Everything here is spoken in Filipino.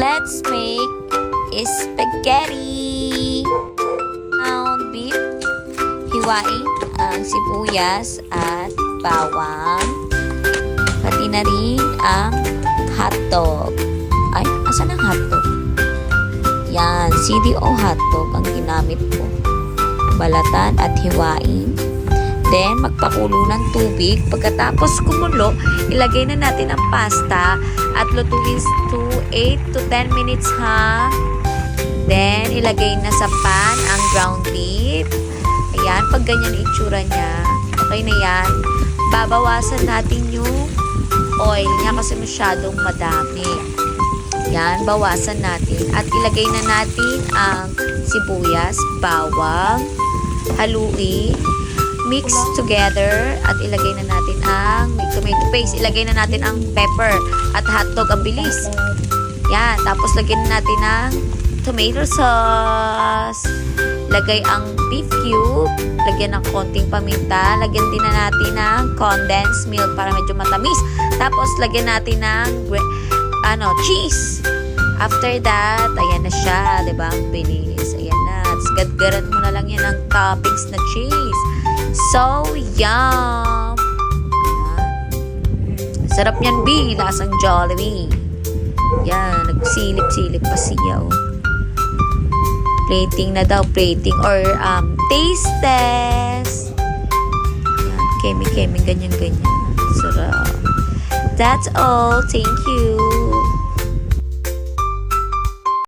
Let's make spaghetti. Ground beef. Hiwain ang sibuyas at bawang. Pati na rin ang hotdog. Ay, asan ang hotdog? Yan, CDO hotdog ang ginamit ko. Balatan at hiwain. Then, magpakulo ng tubig. Pagkatapos kumulo, ilagay na natin ang pasta at lutuin to 8 to 10 minutes ha. Then, ilagay na sa pan ang ground beef. Ayan, pag ganyan itsura niya, okay na yan. Babawasan natin yung oil niya kasi masyadong madami. Yan, bawasan natin. At ilagay na natin ang sibuyas, bawang, haluin, mix together, at ilagay na natin ang tomato paste. Ilagay na natin ang pepper at hotdog. Ang bilis. Yan, tapos lagyan na natin ang tomato sauce. Lagay ang beef cube. Lagyan ng konting paminta. Lagyan din na natin ng condensed milk para medyo matamis. Tapos lagyan natin ng cheese. After that, ayan na siya, 'di ba? Ang bilis. Ayan na. Tapos gadgaran mo na lang yan ng toppings na cheese. So, yum! Sarap niyan, B. Lasang Jollibee. Yan, nagsilip-silip pa siya, oh. Plating na daw, plating or taste test. Yan, kemi, ganyan. Sarap. That's all. Thank you.